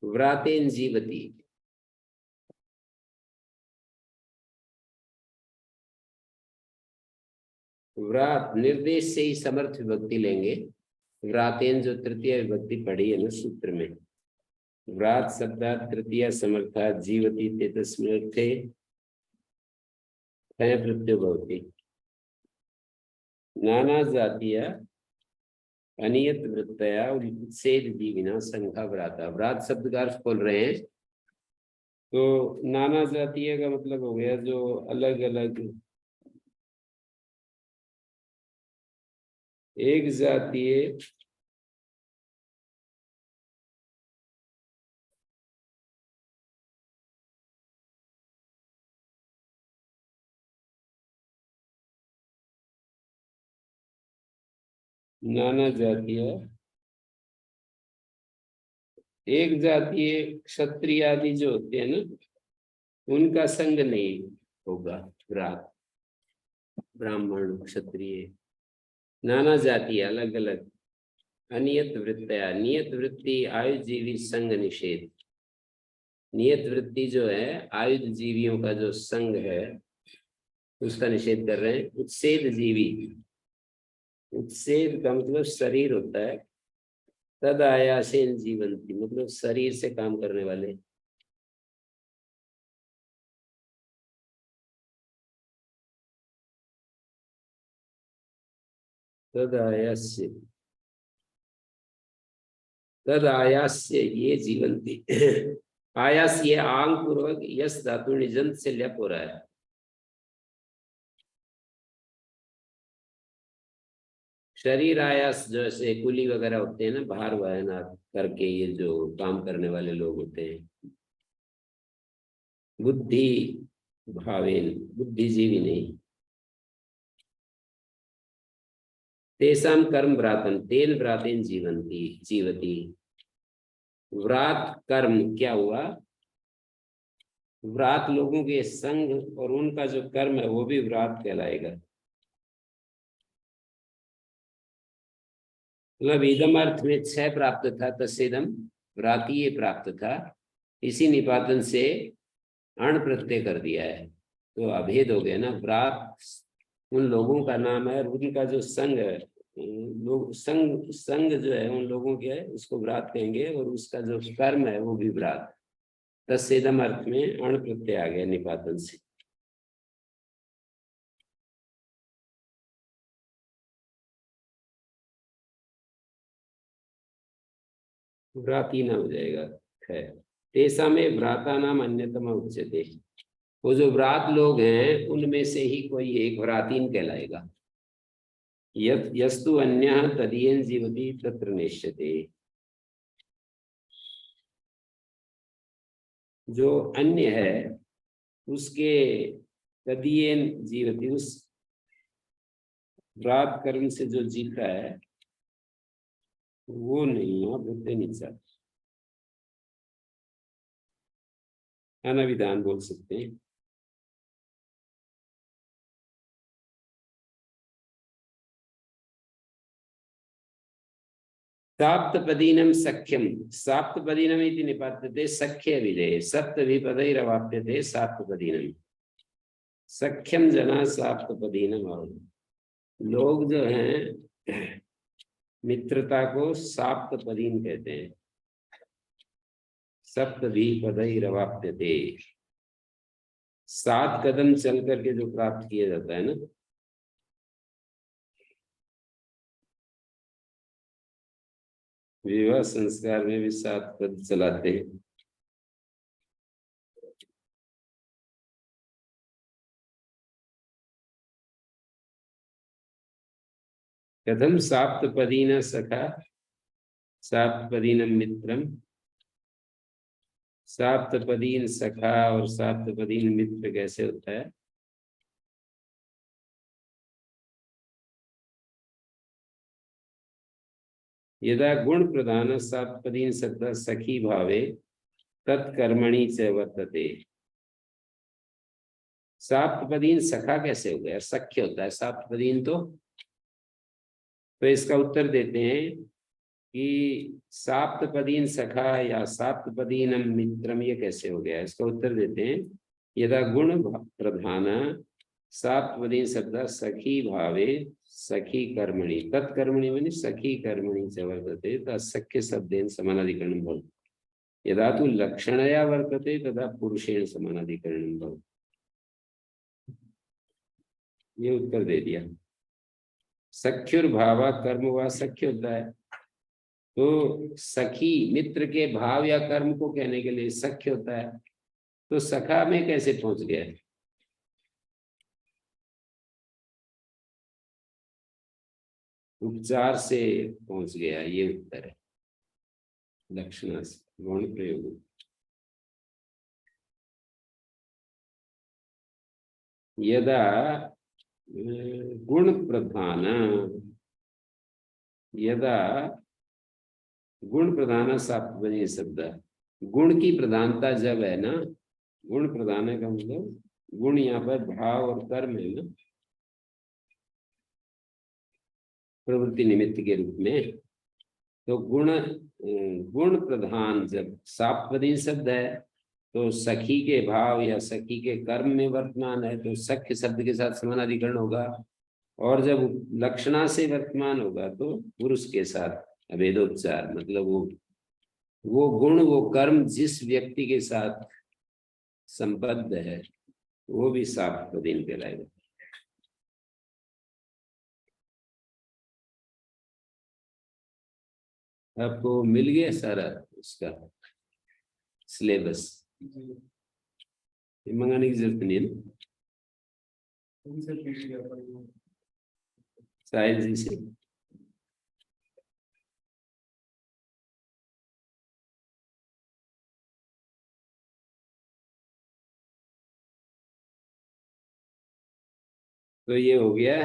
व्रातेन जीवती। व्रात निर्देश से ही समर्थ विभक्ति लेंगे। व्रातेन जो तृतीय विभक्ति पढ़ी है ना सूत्र में, व्रात शब्दात् तृतीय समर्थात् जीवति तेतस्मिन्नर्थे क्षय प्रत्ययो भवति। नाना जातीय अनियत वृत्तया उच्छेद जीविना संघा व्राता। व्रात शब्द का अर्थ खोल रहे हैं तो नाना जातीय का मतलब हो गया जो अलग अलग, एक जातीय नाना जातीय, एक जातीय क्षत्रिय आदि जो होते हैं ना उनका संग नहीं होगा व्रात। ब्राह्मण क्षत्रिय नाना जातीय अलग अलग, अनियत वृत्तया, नियत वृत्ति आयुध जीवी संग निषेध। नियत वृत्ति जो है आयुध जीवियों का जो संग है उसका निषेध कर रहे हैं। उत्सेद जीवी, उत्सेद का मतलब शरीर होता है। तद आयासेन जीवंती मतलब शरीर से काम करने वाले। तद आयास्य, तद आयास्य ये जीवंती। आयास ये आंग पूर्वक यस धातु निजंत से लप हो रहा है। शरीर आयास जैसे कुली वगैरह होते हैं ना, भार वहन करके ये जो काम करने वाले लोग होते हैं। बुद्धि भावेन, बुद्धिजीवी नहीं। तेसाम कर्म व्रातन तेन व्रातेन जीवंती जीवती। व्रात कर्म क्या हुआ, व्रात लोगों के संग और उनका जो कर्म है वो भी व्रात कहलाएगा। मतलब इदम अर्थ में क्षय प्राप्त था, तस्सेदम व्रातीय प्राप्त था, इसी निपातन से अण प्रत्यय कर दिया है तो अभेद हो गया ना। व्रात उन लोगों का नाम है और उनका जो संग है, लोग संग संग जो है उन लोगों के है उसको व्रात कहेंगे और उसका जो कर्म है वो भी व्रात। तस्सेदम अर्थ में अण प्रत्यय आ गया निपातन से। व्राती ना हो जाएगा है। तेसा में व्राता नाम अन्यतम उच्यते, वो जो व्रात लोग हैं उनमें से ही कोई एक व्रातीन कहलाएगा। यस्तु अन्यः तदीयन जीवति तत्र नेष्यते। जो अन्य है उसके तदीयन जीवति, उस व्रात कर्म से जो जीता है वो नहीं है बुद्धि नीचा। अनविधान बोल सकते हैं। साप्तपदीनम सख्यम, साप्तपदीनम इति निपात्यते सख्य विधेय सप्तविपदैरवाप्यते साप्तपदीनम। सख्यम जना साप्तपदीनम। और लोग जो हैं मित्रता को साप्तपदीन कहते हैं। सप्तविपदैरवाप्यते, 7 कदम चल करके जो प्राप्त किया जाता है ना। विवाह संस्कार में भी 7 पद चलाते हैं। कथम साप्तपदीन सखा साप्तपदीनम मित्रम। साप्तपदीन सखा और साप्तपदीन मित्र कैसे होता है। यदा गुण प्रधान सात्पदीन शब्द सखी भावे तत्कर्मणि च वर्तते। साप्तपदीन सखा कैसे हो गया? सख्य होता है साप्तपदीन तो इसका उत्तर देते हैं कि साप्तपदीन सखा या साप्तपदीनम मित्रम, ये कैसे हो गया? इसका उत्तर देते हैं यदा गुण प्रधान साप्तपदीन शब्द सखी भावे सखी कर्मणि तत्कर्मणि माने सखी कर्मणि च वर्तते तत्सख्य शब्देन समानाधिकरणं भवति। यदा तु लक्षणया वर्तते तदा पुरुषेण समानाधिकरणं भवति। ये उत्तर दे दिया। सख्युर भावा कर्म व सख्य होता है, तो सखी मित्र के भाव या कर्म को कहने के लिए सख्य होता है, तो सखा में कैसे पहुंच गया? उपचार से पहुंच गया, ये उत्तर है। लक्षणा से गौण प्रयोग। यदा गुण प्रधान, यदा गुण प्रधान साप्तपदी शब्द, गुण की प्रधानता जब है ना, गुण प्रधान का मतलब गुण यहाँ पर भाव और कर्म है ना, प्रवृत्ति निमित्त के रूप में, तो गुण प्रधान जब साप्तपदी शब्द है तो सखी के भाव या सखी के कर्म में वर्तमान है तो सख्य शब्द के साथ समानाधिकरण होगा, और जब लक्षणा से वर्तमान होगा तो पुरुष के साथ अभेदोपचार, मतलब वो गुण वो कर्म जिस व्यक्ति के साथ संबद्ध है वो भी साप्तपदीन कहलाएगा। आपको मिल गया सारा उसका सिलेबस? मंगाने की जरूरत नहीं है ना साहिल जी से। तो ये हो गया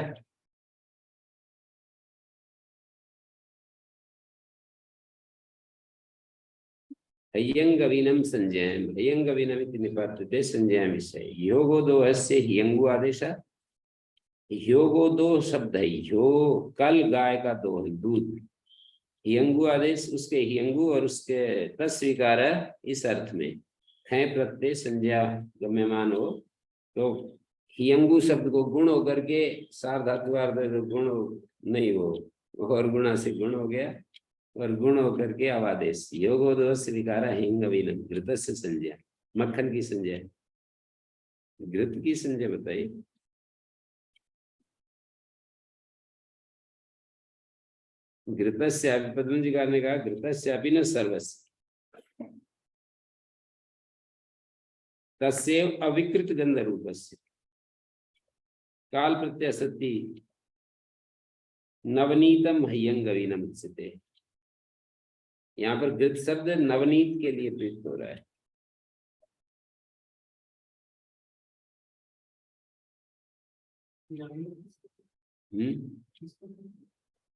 हयंगवीनम संज्ञाम, हयंगवीनम इति निपात्यते संज्ञा विषय योगो दोहस्य हियंगु आदेश। योगो दो शब्द है, यो कल गाय का दो है दूध, हियंगु आदेश उसके हियंगु और उसके तस्वीकार इस अर्थ में है प्रत्यय संज्ञा गम्यमान हो, तो हियंगु शब्द को गुण होकर के सार्वधातुवार्ध गुण नहीं हो, और गुणा से गुण हो गया और गुण होकर के अवादेश योगोदोष विकारा हिंगवीनम घृत से संज्ञा, मक्खन की संज्ञा, घृत की संज्ञा बताइए। घृतस्य पद्म जी ने कहा घृतस्यापि न सर्वस्य तस्यैव अविकृत गंध रूपस्य काल प्रत्यय सति नवनीतम हयंगवीनम उच्यते। यहाँ पर घृत शब्द नवनीत के लिए प्रयुक्त हो रहा है।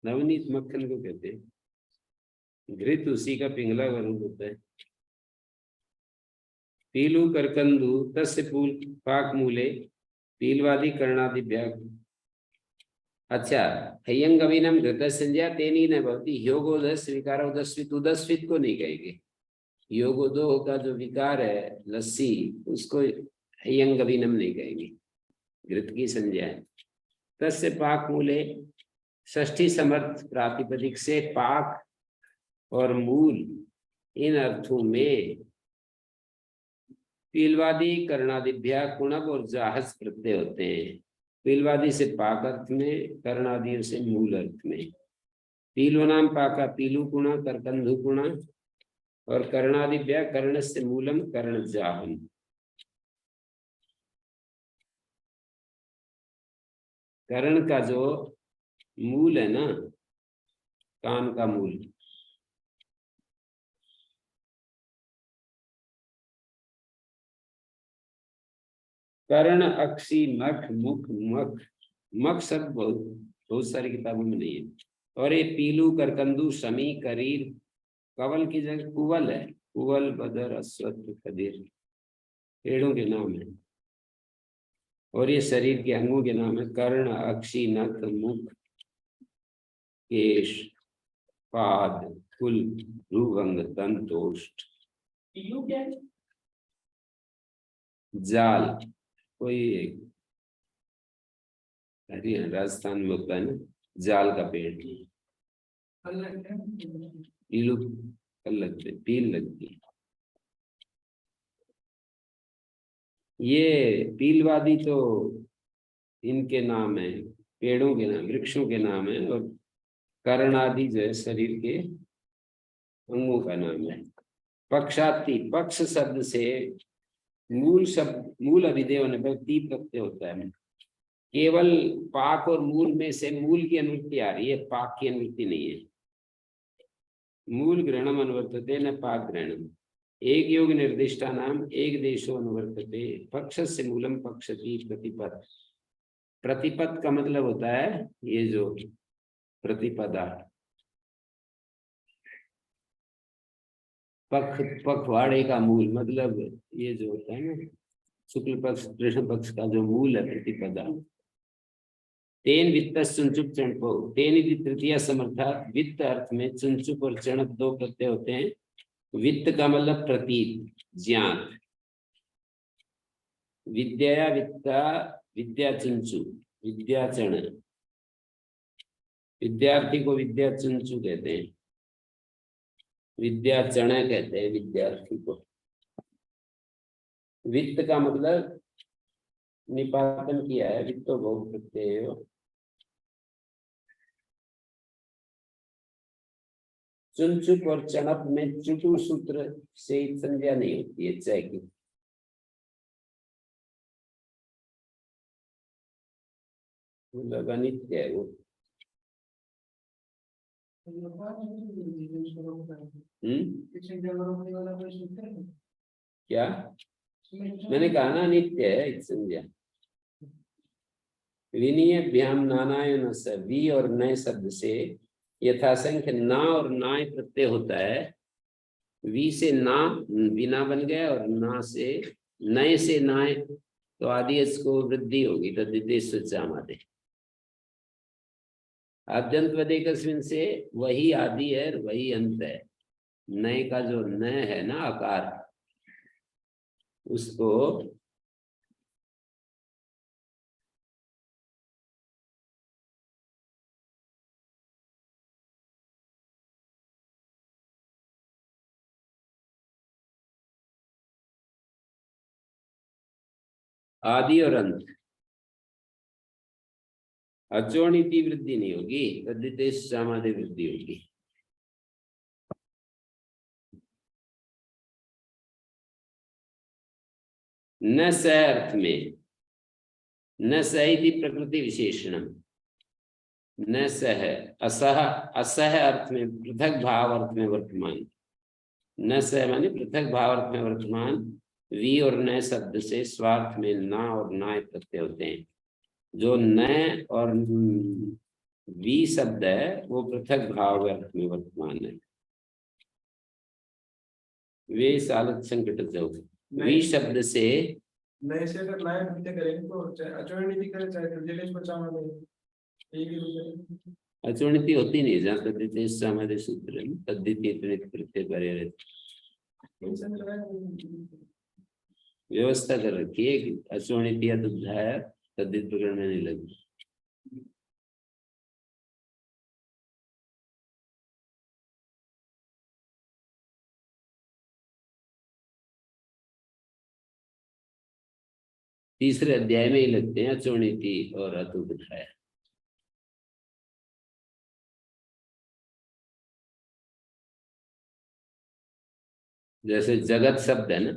नवनीत मक्खन को कहते हैं, घृत उसी का पिंगला रूप होता है। पीलू करकंदु तस्य फूल पाक मूले पीलवादी कर्णादि व्याग। अच्छा, हयंगवीनम घृत संज्ञा तेनी न भवति योगोदस विकार उदस्वित, उदस्वित को नहीं कहेंगे। योगोदो का जो विकार है लस्सी, उसको हयंगवीनम नहीं कहेंगे, घृत की संज्ञा है। तस्य पाक मूले षष्ठी समर्थ प्रातिपदिक से पाक और मूल इन अर्थों में पीलवादी कर्णादिभ्या कुणब और जाहज प्रत्यय होते हैं। पीलवादी से पाक अर्थ में, कर्णादि से मूल अर्थ में। पीलो नाम पाका पीलू गुणा करकंधु गुणा और कर्णादिभ्या कर्ण से मूलम कर्ण जाहम। कर्ण का जो मूल है ना, कान का मूल, कर्ण अक्षी मख मुख मख, मख शब्द बहुत सारी किताबों में नहीं है, और ये पीलू, करकंदू, शमी, करीर, कवल की जगह कुवल है। कुवल, बदर, अश्वत्थ, खदीर पेड़ों के नाम है। और ये शरीर के अंगों के नाम है। कर्ण, अक्षी, नख, मुख, केश, पाद, कुल, भ्रूभंग, दंत, ओष्ठ। पीलू क्या है? जाल, कोई राजस्थान में होता है ना, जाल का पेड़। पीलू लगते, पील लगती है। ये पीलवादी तो इनके नाम है, पेड़ों के नाम, वृक्षों के नाम है। और कर्ण आदि जो है शरीर के अंगों का नाम है। पक्षाति, पक्ष शब्द से मूल शब्द, मूल अभिधेय होने पर ती प्रत्यय होता है। केवल पाक और मूल में से मूल की अनुवृत्ति आ रही है, पाक की अनुवृत्ति नहीं है। मूल ग्रहणम अनुवर्तते न पाक ग्रहणम। एक योग निर्दिष्टा नाम एक देशो अनुवर्तते। पक्ष से मूलम पक्षति प्रतिपद। प्रतिपद का मतलब होता है ये जो प्रतिपदा, पखवाड़े का मूल, मतलब ये जो होता है ना शुक्ल पक्ष कृष्ण पक्ष का जो मूल है प्रतिपदा। तेन वित्त चुनचुप चणपो, तेन यदि तृतीय समर्थात। वित्त अर्थ में चुनचुप और चणप दो प्रत्यय होते हैं। वित्त का मतलब प्रतीत, ज्ञात। विद्या वित्ता, विद्या चुनचु, विद्या चण। विद्यार्थी को विद्या चुनचु कहते हैं, विद्या चण कहते हैं विद्यार्थी को। वित्त का मतलब निपातन किया है, वित्तो बहु प्रत्यय। चुनचुप और चणप में चुटु सूत्र से संज्ञा नहीं होती है चय की। मतलब अनित्य है वो। क्या मैंने कहा ना, अनित्य है संज्ञा। विनीयभ्याम नानायन से, वी और नए शब्द से यथासंख्य ना और नाय प्रत्यय होता है। वी से ना बिना बन गया, और ना से नए से नाय, तो आदि को वृद्धि होगी। तो दिदेशुचामादे आद्यंत से वही आदि है, वही अंत है। नए का जो न है ना आकार, उसको आदि और अंत। अचोणिति वृद्धि नहीं होगी, तद्दितेश सामादि वृद्धि होगी। न स अर्थ में, न सही प्रकृति विशेषणम, न सह, असह, असह अर्थ में पृथक भाव अर्थ में वर्तमान। न सह माने पृथक भाव अर्थ में वर्तमान। वी और न शब्द से स्वार्थ में ना और नाय प्रत्यय होते हैं। जो न और वी शब्द है वो पृथक भाव अर्थ में वर्तमान है। वे सालत संकट जो वी शब्द से नए से अगर लायक प्रत्यय करेंगे तो अचोरणिति करें चाहे तद्दितेश बचाना नहीं, एक ही रूप है। अचोणिति होती नहीं जहाँ तद्दितेश सामादि सूत्र है, तद्दितीय प्रत्यय करे रहते। व्यवस्था कर रखी है कि अचोणिति अध्याय तद्दित प्रकरण में नहीं लगी। तीसरे अध्याय में ही लगते हैं अचोणिति और अतुदिठाय। जैसे जगत शब्द है ना,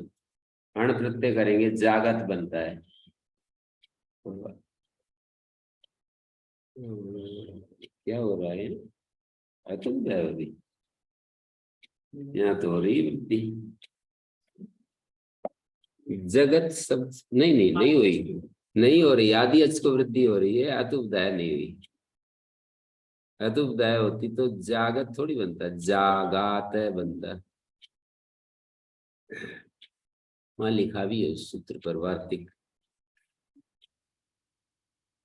अण प्रत्यय करेंगे जागत बनता है। क्या हो रहा है? अतुदिठाय हो रही, यहाँ तो हो रही वृद्धि। जगत शब्द नहीं नहीं नहीं हुई, नहीं हो रही। आदि अच को वृद्धि हो रही है, अतुदिठाय नहीं हुई। अतुपदाय होती तो जागत थोड़ी बनता, जागात बनता। वहां लिखा भी है उस सूत्र पर, वार्तिक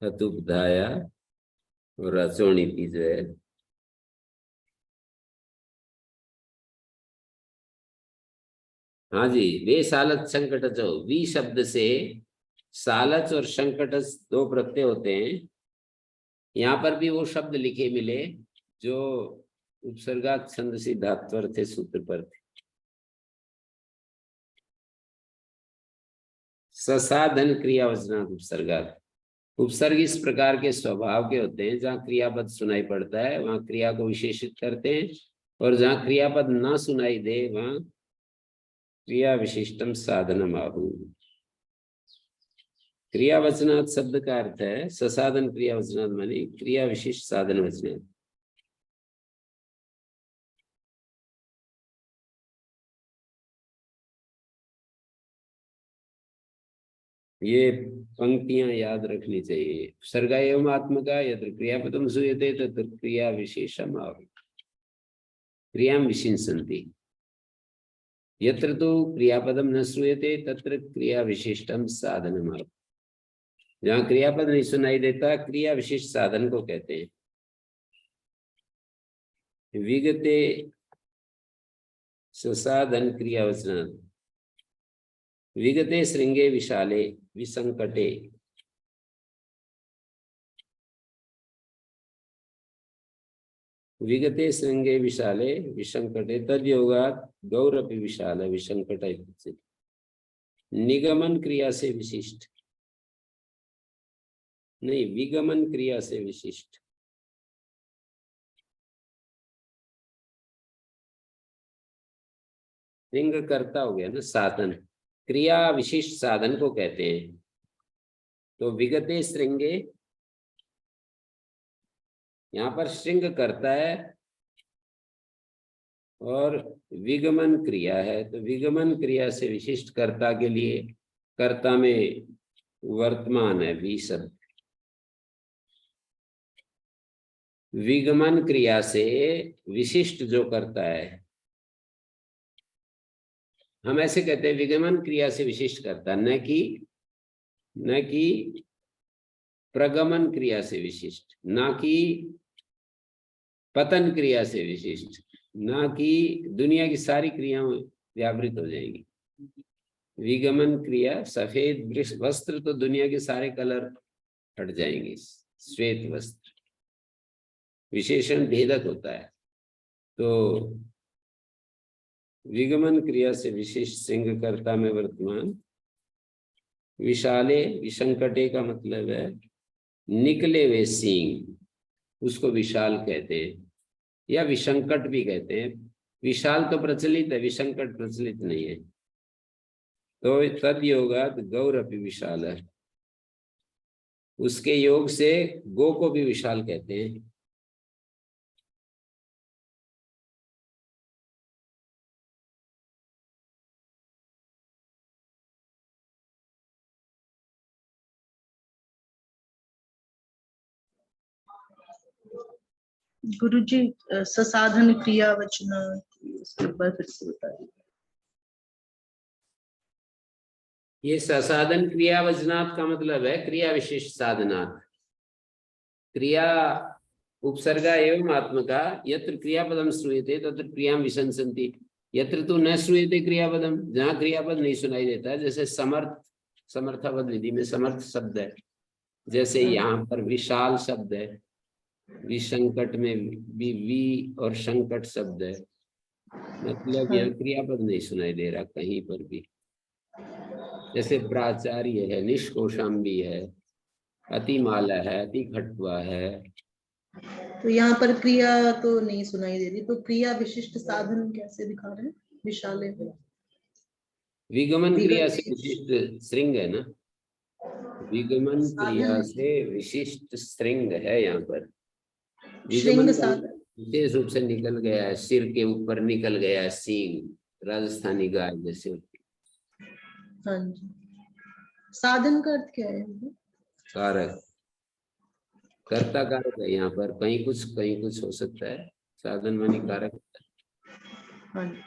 अतुपदाया और अचोणिति जो है। हाँ जी, वे सालच संकट जो वी शब्द से सालच और संकट दो प्रत्यय होते हैं। यहाँ पर भी वो शब्द लिखे मिले जो उपसर्गात छंदसी धात्वर थे, सूत्र पर थे। ससाधन क्रियावचनात् उपसर्गात। उपसर्ग इस प्रकार के स्वभाव के होते हैं, जहाँ क्रियापद सुनाई पड़ता है वहां क्रिया को विशेषित करते हैं, और जहाँ क्रियापद ना सुनाई दे वहां क्रिया विशिष्टम साधनम आहु। क्रियावचनात् शब्द का अर्थ है ससाधन क्रियावचनात् माने क्रिया विशिष्ट साधन वचनात्। ये पंक्तियां याद रखनी चाहिए। सर्गा एवं आत्मका यत्र क्रियापदम सूयते तत्र क्रिया विशेषम आहु। क्रियां विशिंसन्ति। यत्र तो क्रियापदम न श्रूयते तत्र क्रिया विशिष्टम साधनम आहु। जहाँ क्रियापद नहीं सुनाई देता क्रिया विशिष्ट साधन को कहते हैं। विगते ससाधन क्रियावचनात्। विगते श्रृंगे विशाले विसंकटे। विगते श्रृंगे विशाले विसंकटे तद्योगात् गौरपि विशाल विसंकट। निगमन क्रिया से विशिष्ट नहीं, विगमन क्रिया से विशिष्ट। श्रृंग करता हो गया ना साधन, क्रिया विशिष्ट साधन को कहते हैं। तो विगते श्रृंगे, यहाँ पर श्रृंग करता है और विगमन क्रिया है, तो विगमन क्रिया से विशिष्ट कर्ता के लिए कर्ता में वर्तमान है वी शब्द। विगमन क्रिया से विशिष्ट जो करता है, हम ऐसे कहते हैं विगमन क्रिया से विशिष्ट करता, न कि प्रगमन क्रिया से विशिष्ट, ना कि पतन क्रिया से विशिष्ट, ना कि दुनिया की सारी क्रियाएं व्यावृत हो जाएंगी। विगमन क्रिया, सफेद वस्त्र तो दुनिया के सारे कलर हट जाएंगे, श्वेत वस्त्र विशेषण भेदक होता है। तो विगमन क्रिया से विशिष्ट सिंह कर्ता में वर्तमान। विशाले विसंकटे का मतलब है निकले हुए सींग, उसको विशाल कहते हैं या विसंकट भी कहते हैं। विशाल तो प्रचलित है, विसंकट प्रचलित नहीं है। तो तद योगात गौर अपि विशाल है, उसके योग से गो को भी विशाल कहते हैं। गुरुजी ससाधन क्रिया वचना उसके ऊपर फिर से बताइए। ये ससाधन क्रिया वचनात् का मतलब है क्रिया विशिष्ट साधनात्। क्रिया उपसर्गा एवं आत्मका यत्र क्रियापदम श्रूयते तत्र क्रियां विशंसन्ति। यत्र तो न श्रूयते क्रियापदम, जहाँ क्रियापद नहीं सुनाई देता है, जैसे समर्थ, समर्थापद विधि में समर्थ शब्द है, जैसे यहाँ पर विशाल शब्द है, विसंकट में भी वी और संकट शब्द है, मतलब यहाँ क्रियापद नहीं सुनाई दे रहा कहीं पर भी। जैसे प्राचार्य है, निष्कोशाम्बी है, अतिमाला है, अति खटवा है। तो यहाँ पर क्रिया तो नहीं सुनाई दे रही, तो क्रिया विशिष्ट साधन कैसे दिखा रहे हैं विशाले में? विगमन क्रिया से विशिष्ट श्रृंग है ना, विगमन क्रिया से विशिष्ट श्रृंग है। यहाँ पर विगमन विशेष रूप से निकल गया है, सिर के ऊपर निकल गया है सींग, राजस्थानी गाय जैसे। हाँ जी। साधन का अर्थ क्या है? कारक। कर्ता कारक है यहाँ पर, कहीं कुछ हो सकता है। साधन मानी कारक। हाँ जी।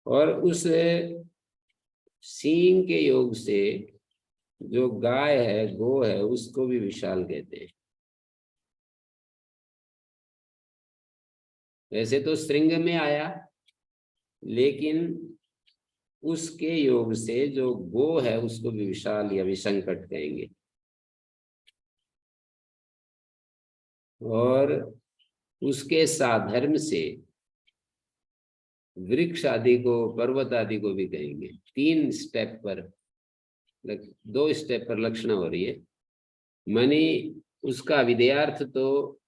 और उस सींग के योग से जो गाय है, गो है, उसको भी विशाल कहते हैं। वैसे तो श्रृंग में आया, लेकिन उसके योग से जो गो है उसको भी विशाल या विसंकट कहेंगे। और उसके साधर्म से वृक्ष आदि को, पर्वत आदि को भी कहेंगे। 3 स्टेप पर, 2 स्टेप पर लक्षणा हो रही है। मनी उसका विधेयार्थ तो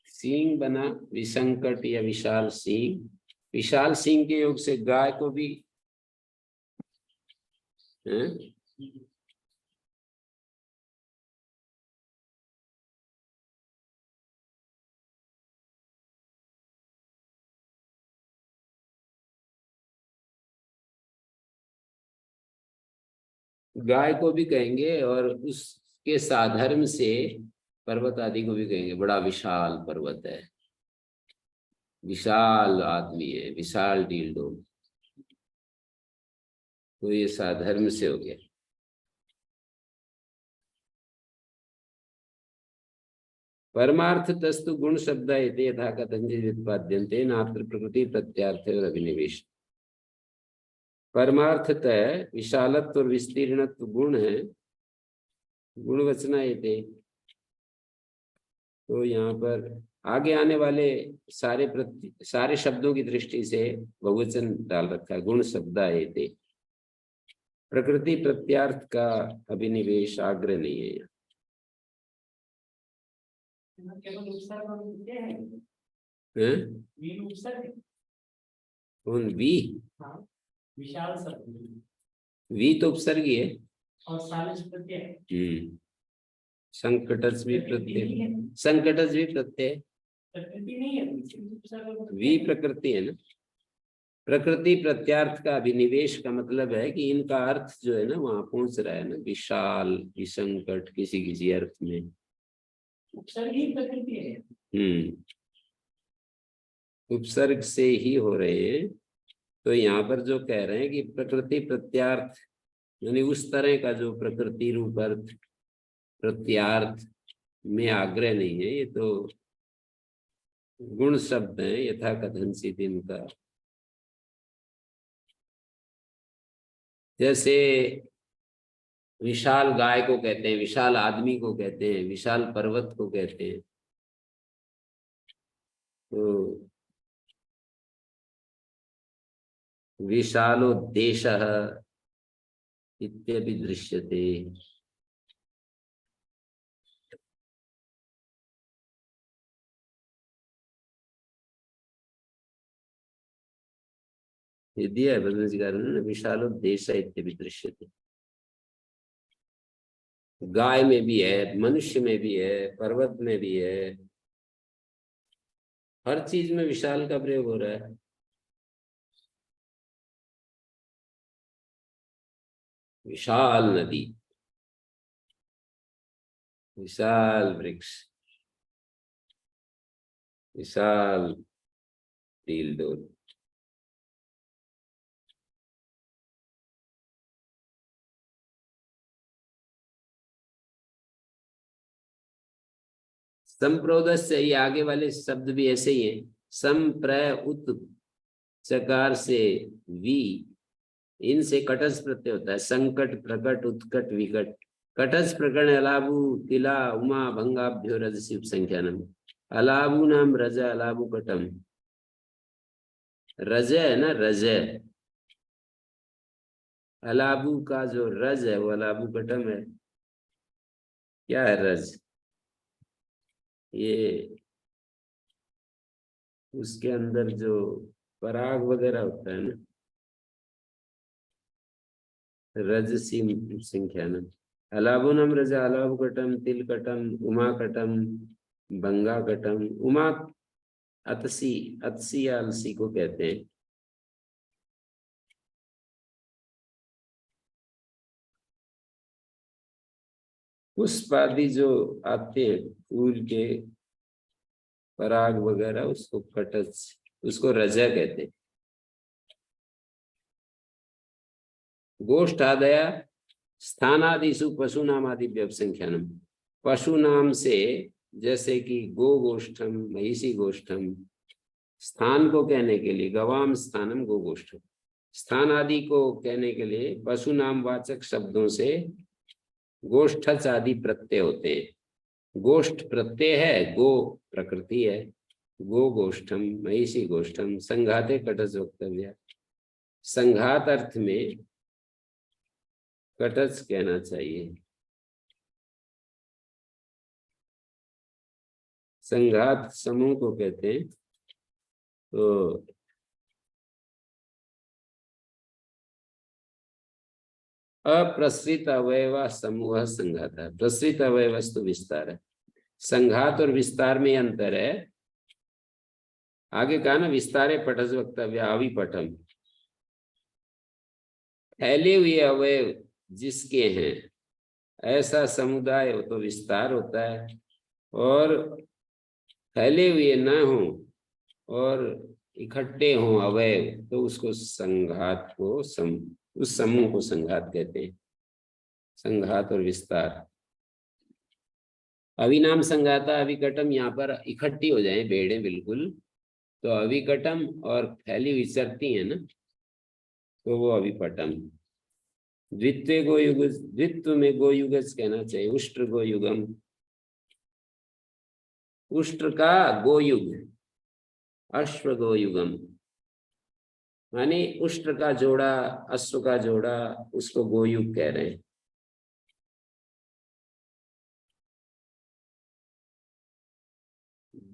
सींग बना, विसंकट या विशाल सींग। विशाल सींग के योग से गाय को भी है? गाय को भी कहेंगे, और उसके साधर्म से पर्वत आदि को भी कहेंगे। बड़ा विशाल पर्वत है, विशाल आदमी है, विशाल डील्डो। तो ये साधर्म से हो गया। परमार्थ तस्तु गुण शब्द यथा कथंचित व्युत्पाद्यन्ते नात्र प्रकृति प्रत्यार्थ और अभिनिवेश। परमार्थतः विशालत्व और विस्तीर्णत्व गुण है, गुणवचना ये। तो यहाँ पर आगे आने वाले सारे शब्दों की दृष्टि से बहुवचन डाल रखा है, गुण शब्द ये। प्रकृति प्रत्यार्थ का अभिनिवेश आग्रह नहीं है यहाँ। कौन वी? विशाल शब्द वी तो उपसर्गी है। और सालिस प्रत्यय। संकटस भी प्रत्यय, संकटस भी प्रत्यय। प्रकृति नहीं है, वी प्रकृति है ना। प्रकृति प्रत्यार्थ का अभिनिवेश का मतलब है कि इनका अर्थ जो है ना वहां पहुंच रहा है ना, विशाल, विसंकट, किसी किसी अर्थ में। उपसर्ग ही प्रकृति है। उपसर्ग से ही हो रहे हैं। तो यहाँ पर जो कह रहे हैं कि प्रकृति प्रत्यार्थ, यानी उस तरह का जो प्रकृति रूप अर्थ प्रत्यार्थ में आग्रह नहीं है। ये तो गुण शब्द है यथा कथनचित इनका। जैसे विशाल गाय को कहते हैं, विशाल आदमी को कहते हैं, विशाल पर्वत को कहते हैं। तो विशालो देशः इत्यपि दृश्यते। ये दिया है भद्रजीकार ने, विशालो देश इत्यपि दृश्यते। गाय में भी है, मनुष्य में भी है, पर्वत में भी है, हर चीज में विशाल का प्रयोग हो रहा है। विशाल नदी, विशाल वृक्ष, विशाल डीलडोल। संप्रोदस से ये आगे वाले शब्द भी ऐसे ही हैं। सम प्र उत चकार से वी, इनसे कटस प्रत्यय होता है। संकट, प्रकट, उत्कट, विकट। कटस प्रकरण अलाबु तिला उमा भंगाभ्यो रजसी उपसंख्यानम। अलाबु नाम रज अलाबु कटम। रज है ना, रज। अलाबु का जो रज है वो अलाबु कटम है। क्या है रज? ये उसके अंदर जो पराग वगैरह होता है ना, रजसी संख्यानम। अलाबुनम रज अलाबु कटम, तिल कटम, उमा कटम, बंगा कटम। उमा अतसी, अतसी या अलसी को कहते हैं। पुष्प आदि जो आते हैं फूल के पराग वगैरह, उसको कटच, उसको रजा कहते हैं। गोष्ठादया स्थानादिषु पशुनाम आदि व्यवसंख्यानम, पशु नाम से जैसे कि गो गोष्ठम, महिषी गोष्ठम, स्थान को कहने के लिए गवाम स्थानम गो गोष्ठम, स्थान आदि को कहने के लिए पशु नाम वाचक शब्दों से गोष्ठच आदि प्रत्यय होते हैं। गोष्ठ प्रत्यय है, गो प्रकृति है, गो गोष्ठम, महिषी गोष्ठम, संघाते कटच वक्तव्य, संघात अर्थ में कटच कहना चाहिए। संघात समूह को कहते हैं। तो अप्रसृत अवयव समूह संघात है, प्रसृत अवयवस्तु विस्तार है। संघात और विस्तार में अंतर है। आगे कहा ना, विस्तारे पठस वक्तव्य अविपठम, फैले हुए अवयव जिसके हैं ऐसा समुदाय हो तो विस्तार होता है, और फैले हुए न हो और इकट्ठे हों अवयव तो उसको संघात को उस समूह को संघात कहते हैं। संघात और विस्तार। अविनाम संघाता अविकटम, यहाँ पर इकट्ठी हो जाए भेड़ें बिल्कुल तो अविकटम, और फैली हुई चरती है ना तो वो अविपटम। द्वित्व गोयुग, द्वित्व में गोयुगज कहना चाहिए, उष्ट्र गोयुगम, उष्ट्र का गोयुग, अश्व गोयुगम, माने उष्ट्र का जोड़ा, अश्व का जोड़ा, उसको गोयुग कह रहे हैं।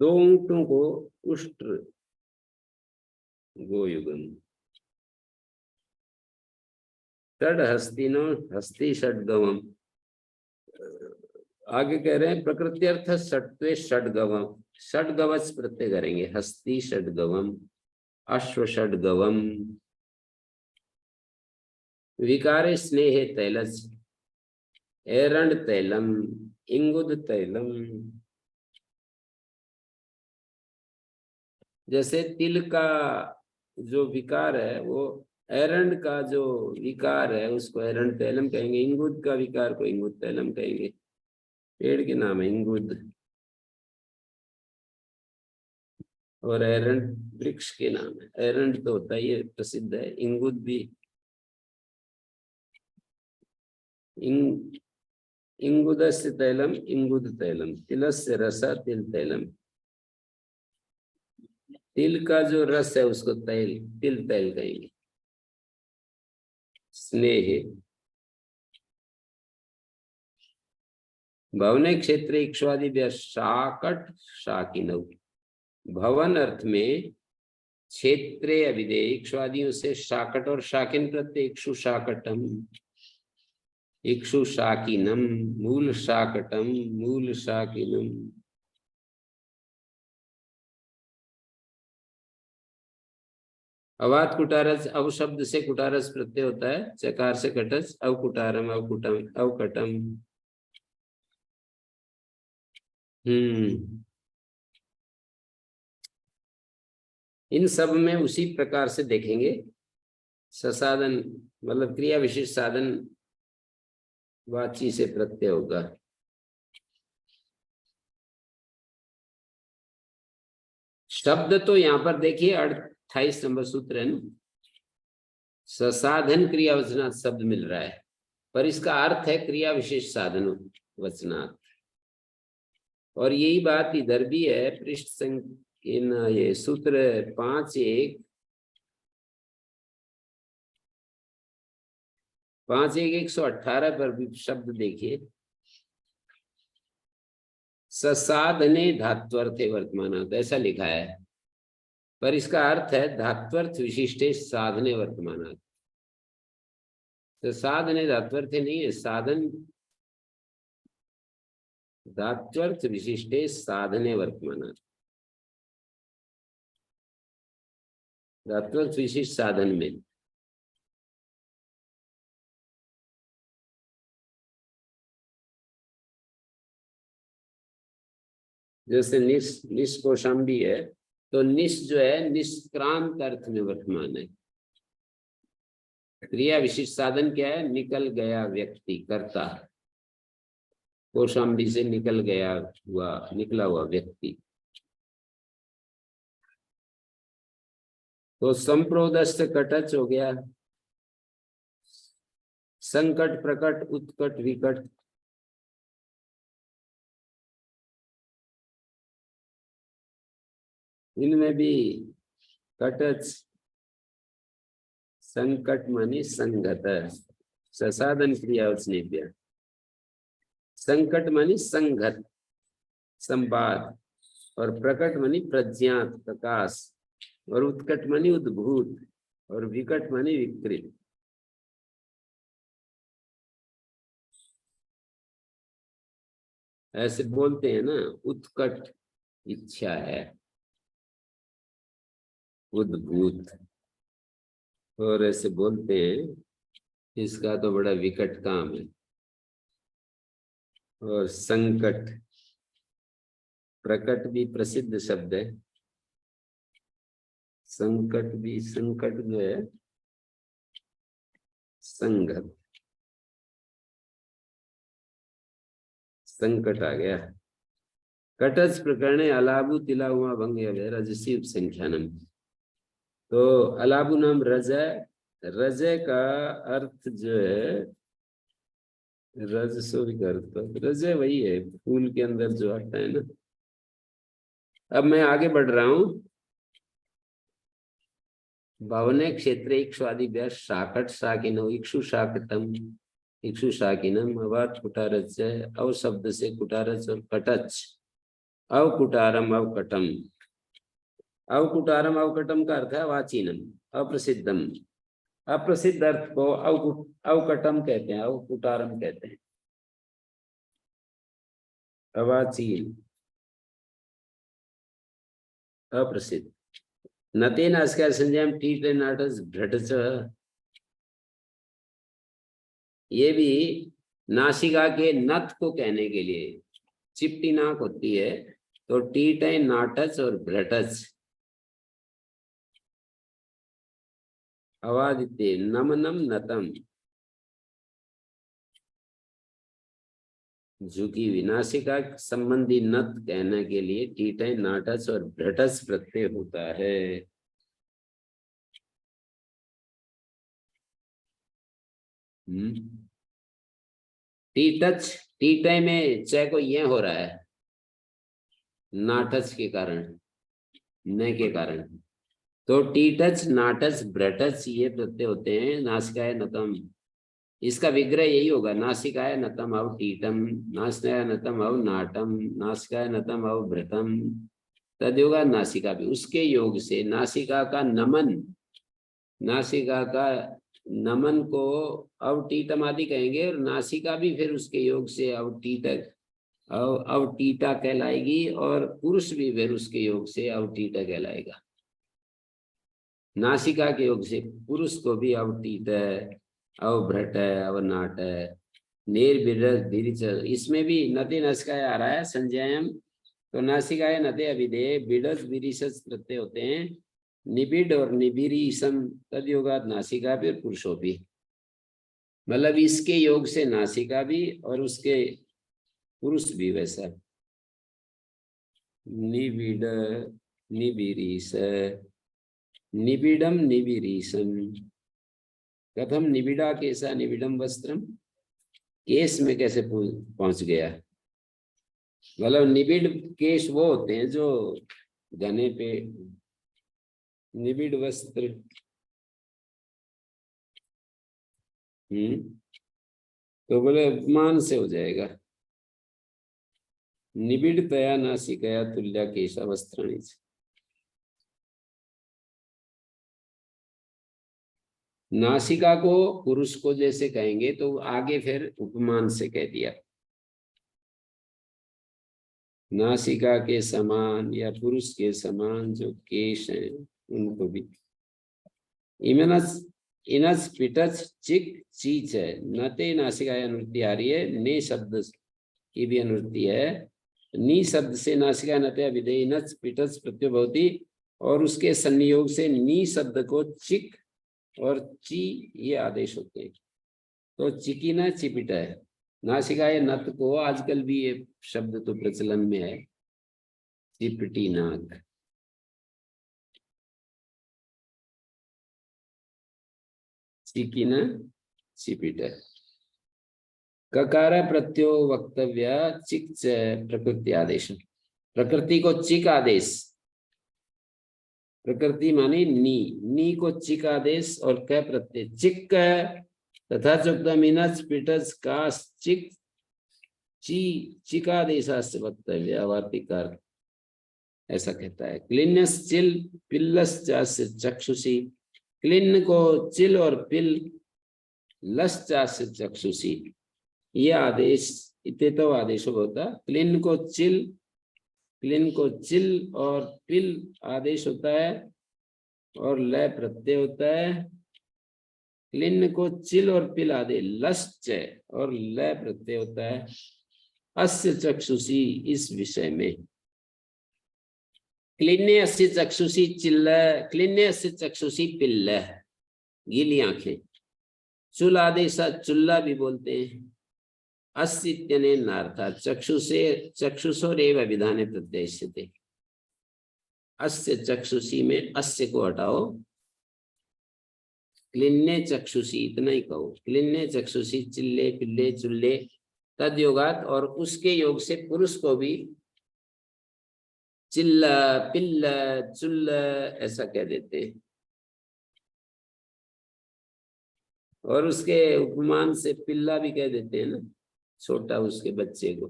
दो ऊंटों को उष्ट्र गोयुगम। षड हस्तिनो हस्ति षडगवम, आगे कह रहे हैं प्रकृति अर्थ षट्वे षडगवम, षडगवच प्रत्यय करेंगे, हस्ति षडगवम, अश्व षडगवम। विकारे स्नेह तैलच, एरंड तैलम, इंगुद तैलम। जैसे तिल का जो विकार है वो एरंड का जो विकार है उसको एरंड तैलम कहेंगे, इंगुद का विकार को इंगुद तैलम कहेंगे। पेड़ के नाम है इंगुद, और एरंड वृक्ष के नाम है। एरंड तो होता ही है, प्रसिद्ध है, इंगुद भी। इंगुदस्य तैलम इंगुद तैलम, तिलस्य रसा तिल तैलम। तिल का जो रस है उसको तैल, तिल तैल कहेंगे। स्नेह भवने क्षेत्र इक्ष्वादि शाकट शाकिनव, भवन अर्थ में क्षेत्रे अभिधेय इक्ष्वादियों से शाकट और शाकिन प्रत्यय, इक्षु शाकटम, इक्षु शाकिनम, मूल शाकटम, मूल शाकिनम। अवात कुटारस, अव शब्द से कुटारस प्रत्यय होता है, चकार से कटच, अव कुटारम, अवकुटम, अवकटम। इन सब में उसी प्रकार से देखेंगे। ससाधन मतलब क्रिया विशेष साधन वाची से प्रत्यय होगा। शब्द तो यहाँ पर देखिए 28 नंबर सूत्र है ना, ससाधन क्रिया वचनात् शब्द मिल रहा है, पर इसका अर्थ है क्रिया विशेष साधन वचनात्। और यही बात इधर भी है, पृष्ठ संख्या ये सूत्र 5.1 118 पर भी शब्द देखिए, ससाधने धात्वर्थे वर्तमानात् ऐसा लिखा है, पर इसका अर्थ है धात्वर्थ विशिष्टे साधने वर्तमानात्। तो साधने धात्वर्थे नहीं है, साधन धात्वर्थ विशिष्टे साधने वर्तमानात्, धात्वर्थ विशिष्ट साधन में। जैसे निश कौशाम्बी है, तो निश जो है निष्क्रांत अर्थ में वर्तमान है। क्रिया विशिष्ट साधन क्या है? निकल गया व्यक्ति, कर्ता। कौशाम्बी से निकल गया हुआ, निकला हुआ व्यक्ति। तो संप्रोदस्त कटच हो गया, संकट, प्रकट, उत्कट, विकट। इनमें भी कटच, संकट मानी संगत, ससाधन क्रिया उसने दिया। संकट मानी संगत, संवाद, और प्रकट मानी प्रज्ञात, प्रकाश, और उत्कट मानी उद्भूत, और विकट मानी विकृत। ऐसे बोलते हैं ना, उत्कट इच्छा है, उद्भूत, और ऐसे बोलते हैं इसका तो बड़ा विकट काम है। और संकट, प्रकट भी प्रसिद्ध शब्द है, संकट भी, संकट जो है संगत, संकट आ गया। कटच प्रकरणे अलाबु तिलाउमा भंगे रजसी उपसंख्यानम। तो अलाबु नाम रजय, रजय का अर्थ जो है रजसो विकर्त, रजय वही है फूल के अंदर जो आता है ना। अब मैं आगे बढ़ रहा हूं। भवने क्षेत्रे इक्ष्वादिभ्यः शाकट शाकिनो इक्षु शाकटम इक्षु शाकिनम अवात कुटारच, अव शब्द से कुटारच और कटच, अव कुटारम अवकटम। अव कुटारम अवकटम का अर्थ है वाचीनम, अप्रसिद्धम। अप्रसिद्ध अर्थ को अवकटम कहते हैं, अवकुटारम कहते हैं, अवाचीन, अप्रसिद्ध। नतेन अस्कार संज्ञाम टीट नाटस भ्रटच। ये भी नासिका के नथ को कहने के लिए, चिपटी नाक होती है तो टीट नाटच और भ्रटच। अवादित्य नमनम नतम, झुकी विनाशिका संबंधी नत कहने के लिए टीटे नाटच और भ्रटस प्रत्यय होता है। टीटच, टीटे में च को ये हो रहा है नाटच के कारण, न के कारण। तो टीटच, नाटच, भ्रटच ये प्रत्यय होते हैं नासिकाय नतम। इसका विग्रह यही होगा, नासिकाय नतम अव टीटम, नासिकाय नतम अव नाटम, नासिकाय नतम अव भृतम। तद्योगा नासिका भी, उसके योग से नासिका का नमन, नासिका का नमन को अवटीटम आदि कहेंगे, और नासिका भी फिर उसके योग से अवटीटक, अवटीटा कहलाएगी, और पुरुष भी फिर उसके योग से अवटीटा कहलाएगा। नासिका के योग से पुरुष को भी अवटीट है, अवभ्रट है, अवनाट है, निर्बिरच। इसमें भी नते नस्काय आ रहा है संजयम। तो नासिकाय नते अभिधेय बिडस बिरिसस प्रत्यय होते हैं, निबिड और निबिरीसम तदयोगात नासिका भी और पुरुषों भी। मतलब इसके योग से नासिका भी और उसके पुरुष भी वैसा। निबिड, निबिरीस, निबिडम निबिरीसम। कथम निबिड़ा केसा निबिडम वस्त्रम, केस में कैसे पहुंच गया। मतलब निबिड़ केश वो होते हैं जो घने पे, निबिड़ वस्त्र। तो बोले उपमान से हो जाएगा, निबिड़ तया नासिकया तुल्या केशा वस्त्राणि। नासिका को पुरुष को जैसे कहेंगे तो आगे फिर उपमान से कह दिया, नासिका के समान या पुरुष के समान जो केश हैं उनको भी। इमनस इनस पिटच चिक चीच है, नते नासिका अनुवृत्ति आ रही है, ने शब्द की भी अनुवृत्ति है, नी शब्द से नासिका नतया विधेय नच पिटच प्रत्यय भवति, और उसके संयोग से नी शब्द को चिक और ची ये आदेश होते हैं। तो चिकिना चिपिटा है, नासिकाय नत को आजकल भी ये शब्द तो प्रचलन में है, चिपटी नाक। चिकिना चिपिटा। ककार प्रत्यो वक्तव्य चिक प्रकृति आदेश, प्रकृति को चिक आदेश, प्रकृति माने नी को चिक आदेश और क प्रत्यय चिक तथा चुक्तमीनच पिटच का चिक ची चिकादेशास्य वक्तव्य अवार्तिकार ऐसा कहता है। क्लिन्नस चिल पिल्लस चास्य चक्षुषी, क्लिन्न को चिल और पिल लस चास्य चक्षुषी ये आदेश इतेतो आदेशो होता। क्लिन्न को चिल और पिल आदेश होता है और लय प्रत्यय होता है। क्लिन्न को चिल और पिल आदेश लश्च और लय प्रत्यय होता है। अस्य चक्षुषी इस विषय में, क्लिन्ने अस्य चक्षुषी चिल्ल, क्लिन्ने अस्य चक्षुषी पिल्ल गीली आंखें, चुल आदेशा चुल्ला भी बोलते हैं। अस्तित्वने नार्था चक्षुषे चक्षुषोरेव विधाने प्रत्ययस्यते, अस्य चक्षुषी में अस्य को हटाओ, क्लिन्ने चक्षुषी इतना ही कहो। क्लिन्ने चक्षुषी चिल्ले पिल्ले चुल्ले तद योगात, और उसके योग से पुरुष को भी चिल्ला पिल्ला चुल्ला ऐसा कह देते हैं, और उसके उपमान से पिल्ला भी कह देते हैं ना, छोटा उसके बच्चे को,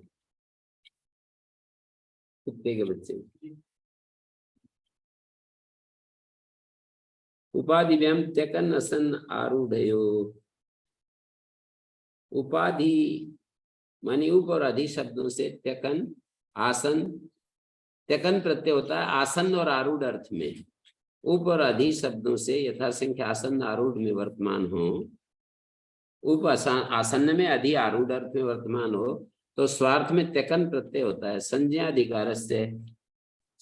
कुत्ते के बच्चे को। उपाधि व्याम त्यकन असन आरूढ़यो, उपाधि मानी उप और अधि शब्दों से त्यकन आसन, त्यकन प्रत्यय होता है आसन और आरूढ़ अर्थ में। उप और अधि शब्दों से यथासंख्य आसन आरूढ़ में वर्तमान हो, उप आसन्न में अधि आरूढ़ अर्थ में वर्तमान हो तो स्वार्थ में त्यकन प्रत्यय होता है। संज्ञाधिकार से,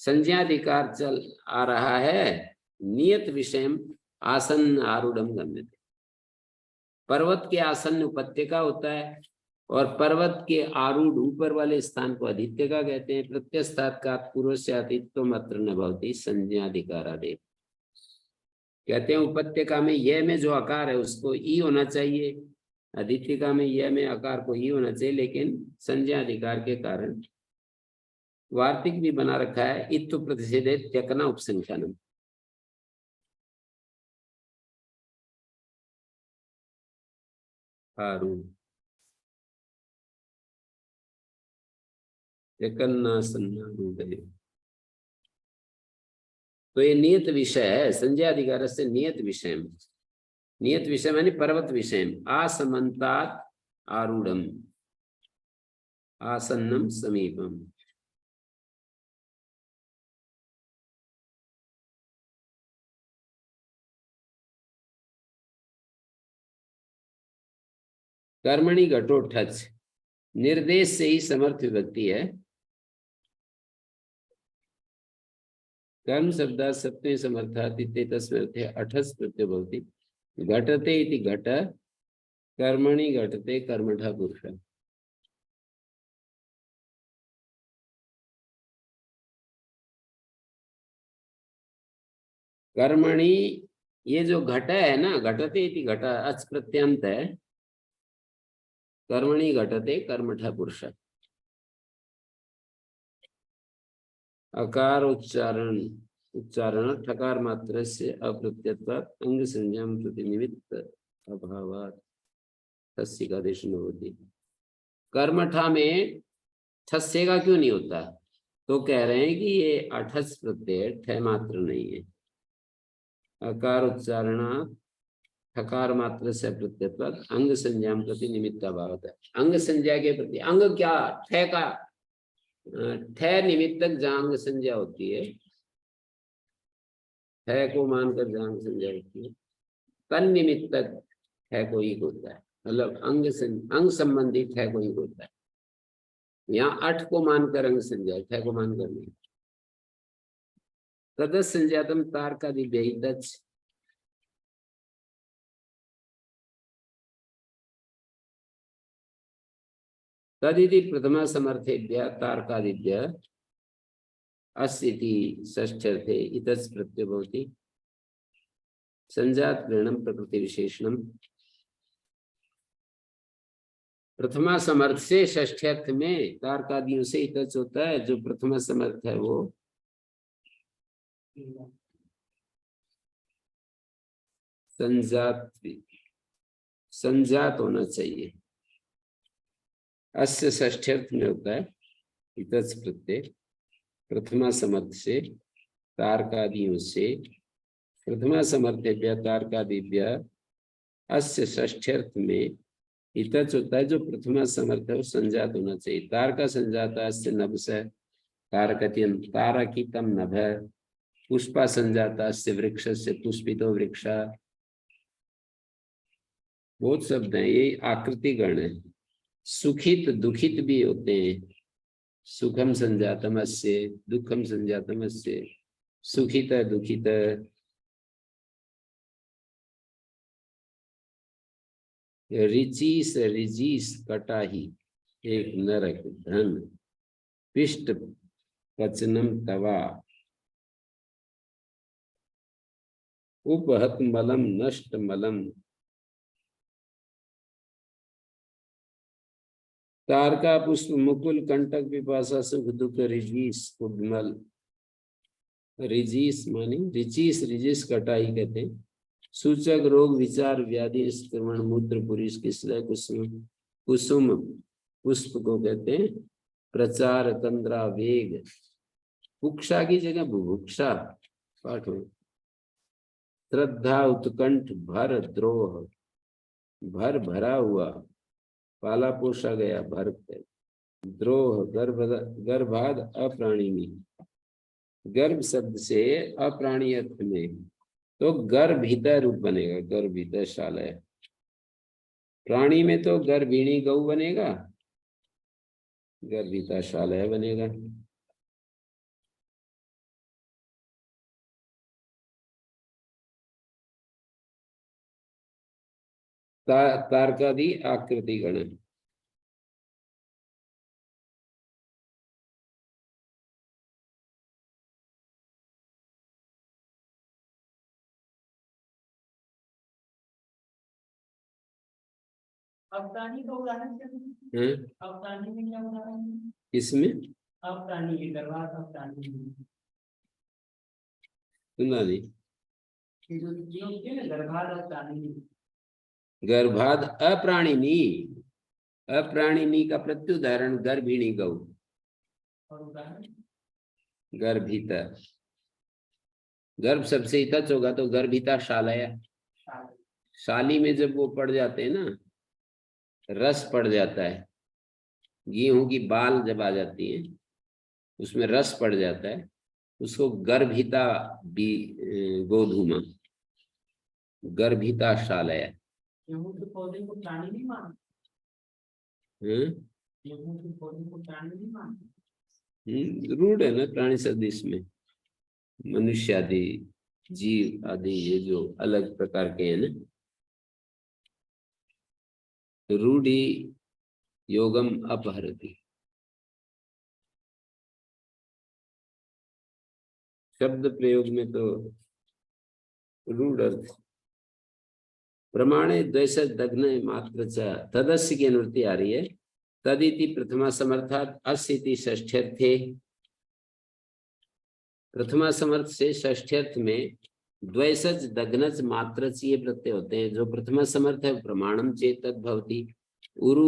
संज्ञाधिकार चल आ रहा है, नियत विषयम आसन आरूढ़म गम्यते, पर्वत के आसन उपत्यका होता है और पर्वत के आरूढ़ ऊपर वाले स्थान को अधित्यका कहते हैं। प्रत्यस्तात् का पूर्व से अतित्व मात्र न भवति संज्ञाधिकारादेव, कहते हैं उपत्यका में यह में जो आकार है उसको ई होना चाहिए, अधित्यका में यह में आकार को ई होना चाहिए, लेकिन संज्ञाधिकार के कारण वार्तिक भी बना रखा है। इत्तु प्रतिषेधे त्यकना उपसंख्यानम, आरूढ़ तो ये नियत विषय है। संज्ञाधिकार से नियत विषय में, नियत विषय मानी पर्वत विषय में, आसमंतात आरूढ़म आसन्नम समीपम। कर्मणि घटो ठच, निर्देश से ही समर्थ विभक्ति है। कर्म शब्द सप्तमी समर्थात् इत्येतस्मिन् अठस् प्रत्ययो भवति। घटते इति घट, कर्मणि घटते कर्मठः पुरुषः। कर्मणि ये जो घट है ना, घटते इति घट अच प्रत्यंत है, कर्मणि घटते कर्मठः पुरुषः। अकार उच्चारण ठकार मात्र से अप्रत्यत्वात् अंग संज्ञा प्रतिनिमित्त अभावात् ठस्य का आदेश न होती। कर्मठा में ठस्य का क्यों नहीं होता? तो कह रहे हैं कि ये अठस प्रत्यय ठ मात्र नहीं है। अकार उच्चारण ठकार मात्र से प्रत्यत्वात् अंग संज्ञा प्रति निमित्त अभावात्, अंग संज्ञा के प्रति, अंग क्या ठ का, ठ निमित्तक जहां अंग संज्ञा होती है, ठ को मानकर जहां अंग संज्ञा होती है, तन निमित्तक ठ को ही होता है, मतलब अंग संबंधी ठ को ही होता है। यहाँ 8 को मानकर अंग संज्ञा, 6 को मानकर नहीं। तदस संज्ञातम तार्कादिव्यै दच। तदिति प्रथमा समर्थेभ्यः तार्कादिभ्यः अस्य इति षष्ठ्यर्थे इतस् प्रत्ययो भवति। संजात ग्रहणम प्रकृति विशेषणम। प्रथमा समर्थ से षष्ठ्यर्थ में तार्कादियों से इतच होता है। जो प्रथमा समर्थ है वो संजात होना चाहिए। अस्य षष्ठ्यर्थ में होता है इतच प्रत्यय। प्रथमा समर्थ से तार्कादियों से प्रथमा समर्थेभ्यः तार्कादिभ्यः अस्य षष्ठ्यर्थ में इतच होता है। जो प्रथमा समर्थ है वो संजात होना चाहिए। तार का संजात अस्य नभस तारकत्यम तारकितम नभ। पुष्पा संजाता अस्य वृक्ष से पुष्पितो वृक्ष। बहुत शब्द हैं, ये आकृति गण है। सुखित दुखित भी होते हैं। सुखम संजातम अस्य, दुखम संजातम अस्य, सुखित दुखित। रिचीस रिजीस कटाही एक नरक धन। पिष्ट पचनम तवा। उपहत मलम नष्ट मलम। तारका पुष्प मुकुल कंटक विपाशा सुख दुख रिजीस उद्मल। रिजीस मानी रिचीस रिजीस कटाई कहते हैं। सूचक रोग विचार व्याधि स्त्रवण मूत्र पुरुष किसलय कुसुम। कुसुम पुष्प को कहते हैं प्रचार तंद्रा वेग। कुक्षा की जगह बुभुक्षा पाठ हो। श्रद्धा उत्कंठ भर द्रोह। भर भरा हुआ पाला पोषा गया भर। द्रोह गर्भाद अप्राणिनी। गर्भ शब्द से अप्राणी अर्थ में तो गर्भिता रूप बनेगा। गर्भिता शालय। प्राणी में तो गर्भिणी गौ बनेगा, गर्भिता शालय बनेगा। तारकादि आकृति गण। अवतानी का उदाहरण क्या है? हैं? अवतानी में क्या उदाहरण है? किसमें? अवतानी के गर्भात अवतानी सुना नहीं। जो होती है ना गर्भात अवतानी। गर्भाद अप्राणिनी। अप्राणिनी का प्रत्युदाहरण गर्भिणी गौ। और उदाहरण गर्भिता। गर्भ सबसे इतच होगा तो गर्भिता शालय। शाली में जब वो पड़ जाते हैं ना, रस पड़ जाता है। गेहूं की बाल जब आ जाती है उसमें रस पड़ जाता है, उसको गर्भिता गोधूमा। गर्भिता शालय। गेहूं के पौधे को प्राणी नहीं मानते। गेहूं के पौधे को प्राणी नहीं मानते। रूढ़ है ना प्राणी शब्द इसमें। मनुष्य आदि जीव आदि ये जो अलग प्रकार के हैं ना। रूढ़ी योगम अपहरति। शब्द प्रयोग में तो रूढ़ अर्थ। प्रमाणे द्वैश दग्न मात्र च तदस्य की अनुवृत्ति आ रही है। तदिति प्रथमा समर्थात अस्य इति षष्ठ्यर्थे। प्रथमा समर्थ से षष्ठ्यर्थ में द्वैसज दग्नज मात्रच ये प्रत्यय होते हैं। जो प्रथमा समर्थ है प्रमाणम चेत तद्भवति। उरु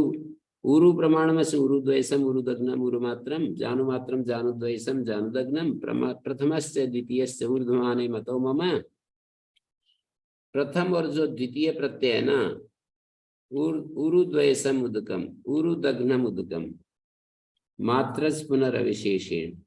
उरु प्रमाणम से उरु द्वैसम उरु दग्नम उरु मात्रम जानु मात्रम जानु द्वैसम जानु दग्नम। प्रथमस्य द्वितीयस्य ऊर्ध्वमाने मतो मम। प्रथम और जो द्वितीय प्रत्यय है ना, उरु द्वैसम उदकम उरु दग्नम उदकम मात्रस पुनरविशेषेण।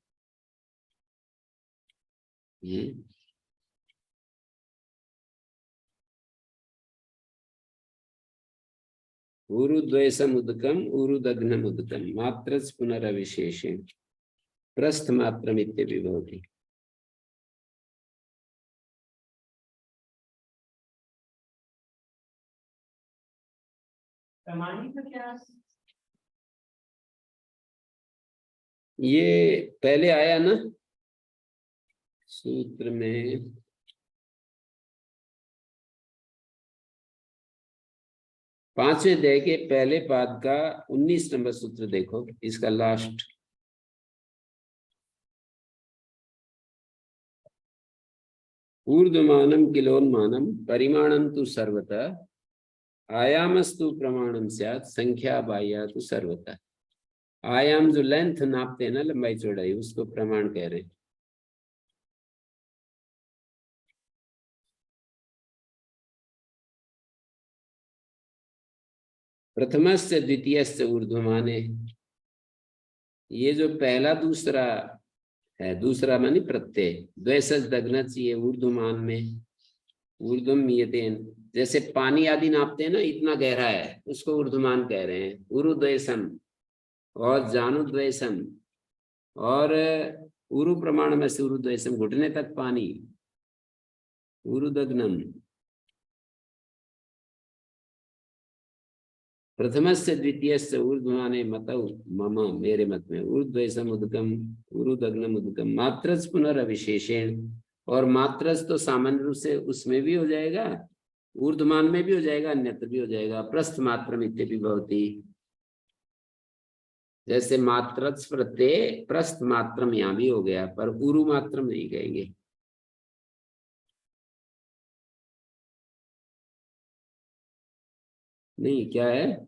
ऊरुद्वयसम उदकम ऊरुदग्नम उदकम मात्रच पुनरविशेषेण प्रस्थ मात्रमित्य विभवति। ये पहले आया ना सूत्र में, पांचवें अध्याय के पहले पाद का 19 नंबर सूत्र देखो, इसका लास्ट। ऊर्ध्वमानम किलोन्मानम परिमाणम तु सर्वतः आयामस्तु प्रमाणम स्यात् संख्या बाह्या तु सर्वतः। आयाम जो लेंथ नापते हैं ना, लंबाई चौड़ाई, उसको प्रमाण कह रहे हैं। प्रथमस्य द्वितीयस्य ऊर्ध्वमाने, ये जो पहला दूसरा है, दूसरा मानी प्रत्यय, द्वैसज दग्नच, ये ऊर्ध्वमान में ऊर्ध्वम यतेन, जैसे पानी आदि नापते हैं ना, इतना गहरा है, उसको ऊर्ध्वमान कह रहे हैं। उरुद्वयसम और जानुद्वयसम और उरु प्रमाण में से उरुद्वयसम, घुटने तक पानी, उरुदग्नम। प्रथमस्य द्वितीयस्य ऊर्ध्वमाने मतौ मम, मेरे मत में, ऊर्ध्वयसम उदकम उरुदग्नम उदकम मात्रच पुनरविशेषेण, और मात्रच तो सामान्य रूप से उसमें भी हो जाएगा, ऊर्ध्वमान में भी हो जाएगा, अन्यत्र भी हो जाएगा। प्रस्थ मात्रम इत्यपि भवति, जैसे मात्रच प्रत्यय प्रस्थ मात्रम यहाँ भी हो गया, पर उरु मात्रम नहीं कहेंगे। नहीं, क्या है,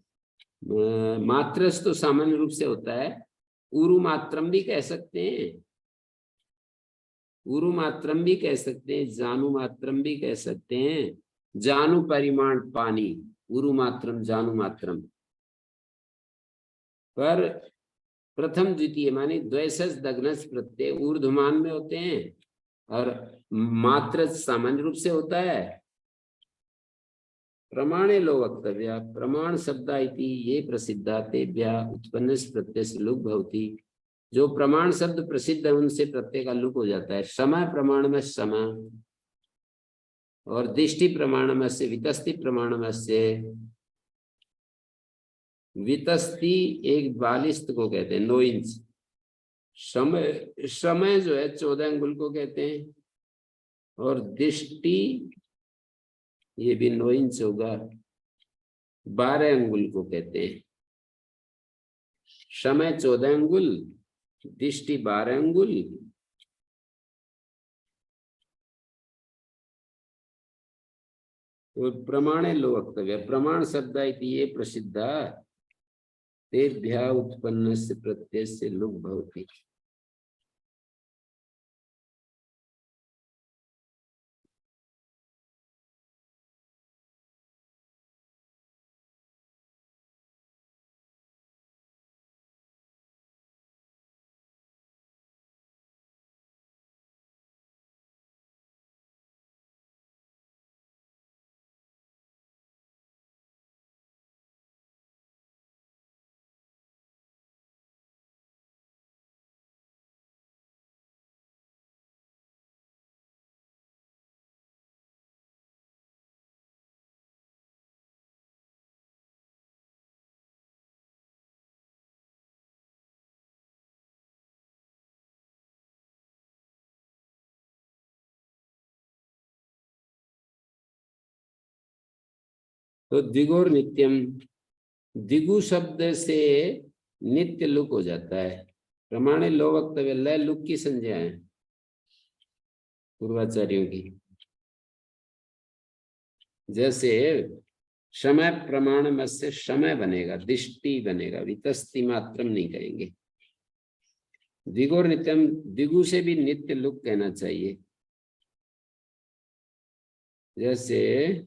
मात्रस तो सामान्य रूप से होता है, उरु मात्रम भी कह सकते हैं, उरु मात्रम भी कह सकते हैं, जानु मात्रम भी कह सकते हैं। जानु परिमाण पानी, उरु मात्रम जानु मात्रम। पर प्रथम द्वितीय माने द्वैसस दग्नस प्रत्यय ऊर्ध्वमान में होते हैं, और मात्र सामान्य रूप से होता है। प्रमाणे लो वक्तव्य, प्रमाण शब्दा इति ये प्रसिद्धा तेभ्य उत्पन्न प्रत्यय से लुक भवति। जो प्रमाण शब्द प्रसिद्ध है उनसे प्रत्यय का लुक हो जाता है। समय प्रमाण में समय, और दृष्टि प्रमाण में से वितस्ति प्रमाण में से वितस्ति, एक बालिस्त को कहते हैं 9 इंच। समय जो है 14 अंगुल को कहते हैं, और दृष्टि ये भी 9 इंच होगा, 12 अंगुल को कहते हैं। समय 14 अंगुल, दृष्टि 12 अंगुल, और प्रमाणे लो वक्तव्य, प्रमाण शब्द ये प्रसिद्धा तेभ्यः उत्पन्नस्य प्रत्ययस्य लुक भवति। तो दिगोर नित्यम, दिगु शब्द से नित्य लुक हो जाता है। प्रमाणे लो वक्तव्य, लय लुक की संज्ञा है पूर्वाचार्यों की। जैसे समय प्रमाण में से समय बनेगा, दृष्टि बनेगा, वितस्ति मात्रम नहीं कहेंगे। दिगोर नित्यम, दिगु से भी नित्य लुक कहना चाहिए। जैसे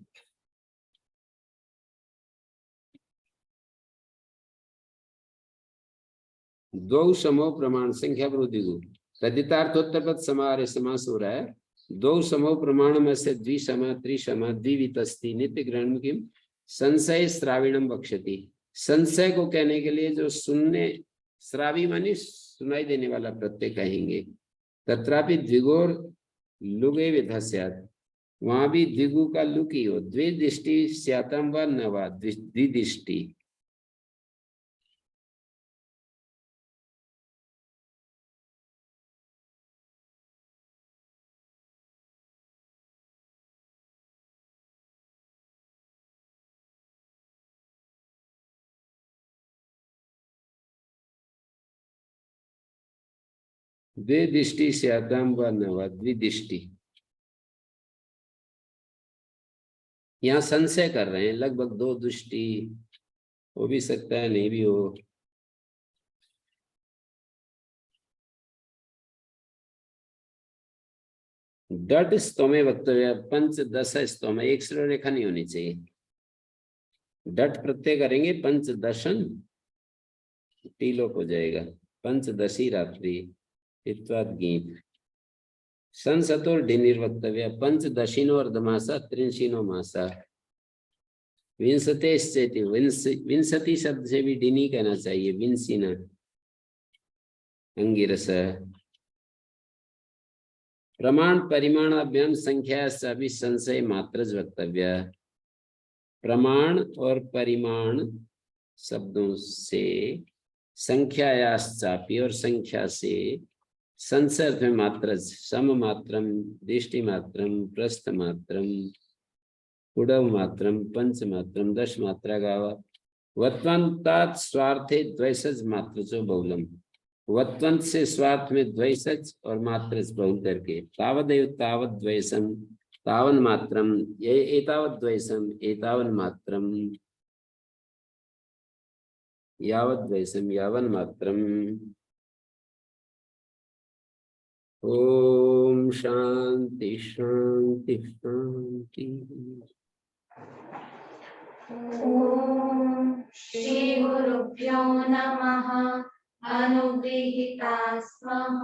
दो समूह प्रमाण संख्या दिगु, तदितार्थोत्तर समारे समास हो रहा है। दो समूह प्रमाण में से द्विसम त्रिसम द्विवितस्ति नित्य ग्रहण की संशय श्राविणम बक्षति, संशय को कहने के लिए जो सुनने, श्रावी मानी सुनाई देने वाला प्रत्यय कहेंगे। तत्रापि द्विगोर लुगे विधस्यात्, वहां भी द्विगु का लुक ही हो। द्विदृष्टि स्यातम व न वा द्विदृष्टि। द्विदृष्टि स्यातम व न वा द्विदृष्टि। यहाँ संशय कर रहे हैं, लगभग दो दृष्टि हो भी सकता है, नहीं भी हो। डट स्तोमे वक्तव्य, पंच दश स्तोम, एक सरल रेखा नहीं होनी चाहिए। डट प्रत्यय करेंगे, पंचदशन टीलोप हो जाएगा। पंचदशी रात्रि इत्वाद गीत। संसतोर डिनिर वक्तव्य, पंचदशिनो अर्धमासा त्रिंशिनो मासा। विंशतेश्चेति, विंशति शब्द से भी डिनी कहना चाहिए, विंसिना अंगिरस। प्रमाण परिमाणाभ्याम संख्या सभी संशय मात्र वक्तव्य। प्रमाण और परिमाण शब्दों से संख्यायाश्चापि, और संख्या से संशय में मात्र, सम मात्रम, दृष्टि मात्रम, प्रस्थ मात्रम, पुडव मात्रम, पंच मात्रम, दश मात्रा गाव। वत्वंतात स्वार्थे द्वैसज मात्रचो बहुलम, वत्वंत से स्वार्थ में द्वैसज और मात्रच बहुल करके। तावदेव तावद द्वैसम तावन मात्रम, ये एतावत द्वैसम एतावन मात्रम, यावत द्वैसम यावन मात्रम। ओम शांति शांति शांति। ओम श्री गुरुभ्यो नमः। अनुगृहीता स्वः